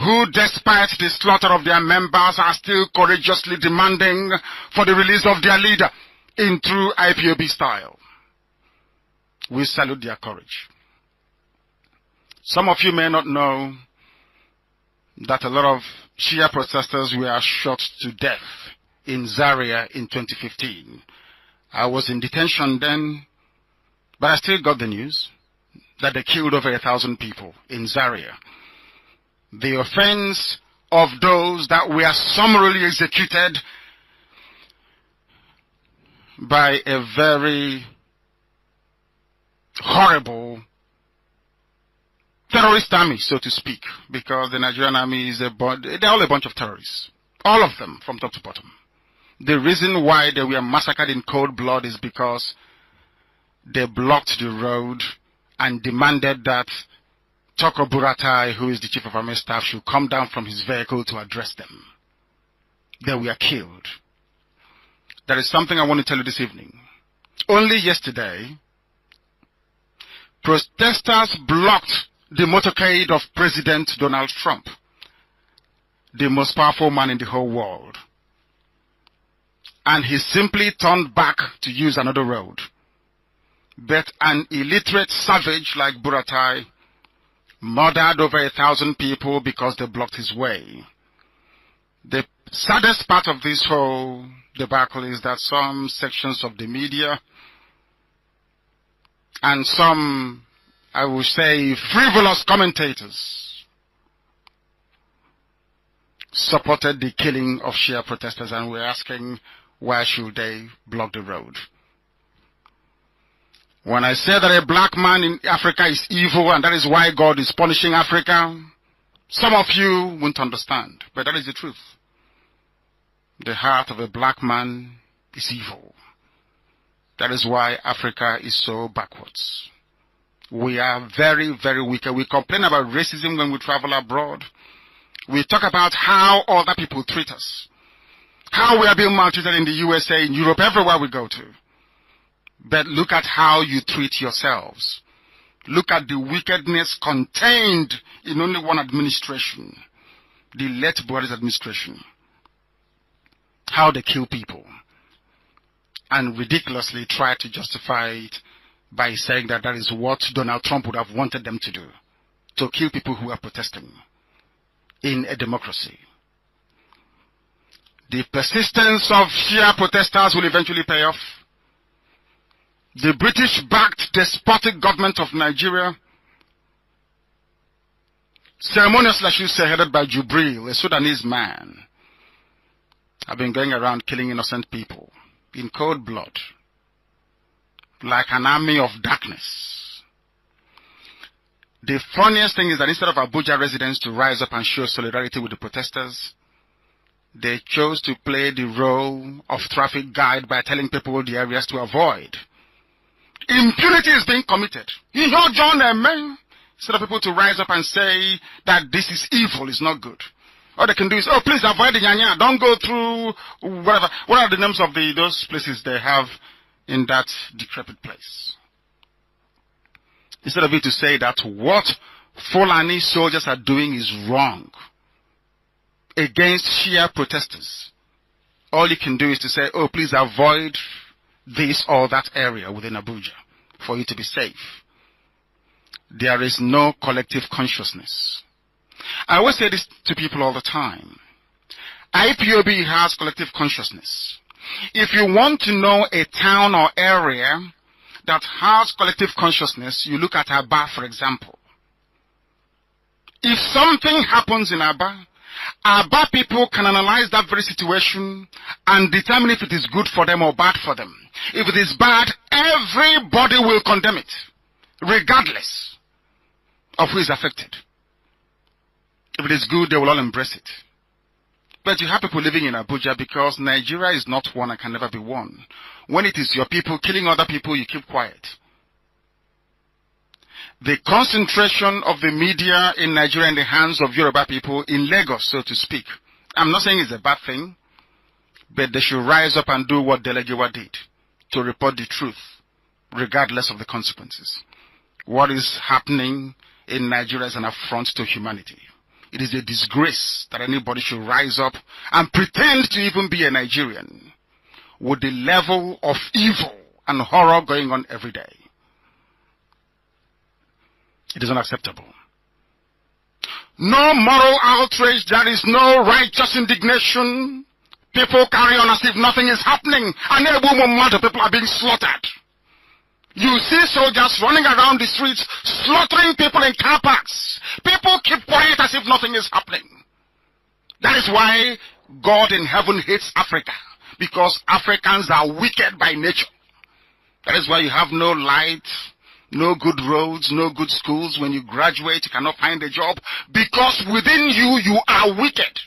who, despite the slaughter of their members, are still courageously demanding for the release of their leader in true IPOB style. We salute their courage. Some of you may not know that a lot of Shia protesters were shot to death in Zaria in 2015. I was in detention then, but I still got the news that they killed over 1,000 people in Zaria. The offense of those that were summarily executed by a very horrible terrorist army, so to speak, because the Nigerian army is they're all a bunch of terrorists. All of them, from top to bottom. The reason why they were massacred in cold blood is because they blocked the road and demanded that Toko Buratai, who is the chief of army staff, should come down from his vehicle to address them. They were killed. There is something I want to tell you this evening. Only yesterday, protesters blocked the motorcade of President Donald Trump, the most powerful man in the whole world. And he simply turned back to use another road. But an illiterate savage like Buratai murdered over 1,000 people because they blocked his way. The saddest part of this whole debacle is that some sections of the media and some, I would say, frivolous commentators supported the killing of Shia protesters, and we're asking, why should they block the road? When I say that a black man in Africa is evil and that is why God is punishing Africa, some of you won't understand, but that is the truth. The heart of a black man is evil. That is why Africa is so backwards. We are very, very weak. We complain about racism when we travel abroad. We talk about how other people treat us. How we are being maltreated in the USA, in Europe, everywhere we go to. But look at how you treat yourselves. Look at the wickedness contained in only one administration, the late Buhari's administration. How they kill people. And ridiculously try to justify it by saying that that is what Donald Trump would have wanted them to do. To kill people who are protesting in a democracy. The persistence of Shia protesters will eventually pay off. The British-backed despotic government of Nigeria, ceremoniously, I should say, headed by Jubril, a Sudanese man, have been going around killing innocent people in cold blood, like an army of darkness. The funniest thing is that instead of Abuja residents to rise up and show solidarity with the protesters, they chose to play the role of traffic guide by telling people the areas to avoid. Impunity is being committed. You know, John, man. Instead of people to rise up and say that this is evil, it's not good. All they can do is, oh, please avoid the Nyanya. Don't go through whatever. What are the names of those places they have in that decrepit place? Instead of it to say that what Fulani soldiers are doing is wrong against Shia protesters, all you can do is to say, oh, please avoid this or that area within Abuja for you to be safe. There is no collective consciousness. I always say this to people all the time. IPOB has collective consciousness. If you want to know a town or area that has collective consciousness, you look at Aba, for example. If something happens in Aba people can analyze that very situation and determine if it is good for them or bad for them. If it is bad, everybody will condemn it, regardless of who is affected. If it is good, they will all embrace it. But you have people living in Abuja because Nigeria is not one and can never be one. When it is your people killing other people, you keep quiet. The concentration of the media in Nigeria in the hands of Yoruba people in Lagos, so to speak. I'm not saying it's a bad thing, but they should rise up and do what Delegiwa did, to report the truth, regardless of the consequences. What is happening in Nigeria is an affront to humanity. It is a disgrace that anybody should rise up and pretend to even be a Nigerian with the level of evil and horror going on every day. It is unacceptable. No moral outrage, there is no righteous indignation. People carry on as if nothing is happening, and every moment people are being slaughtered. You see soldiers running around the streets, slaughtering people in car parks. People keep quiet as if nothing is happening. That is why God in heaven hates Africa, because Africans are wicked by nature. That is why you have no light, no good roads, no good schools. When you graduate, you cannot find a job, because within you, you are wicked.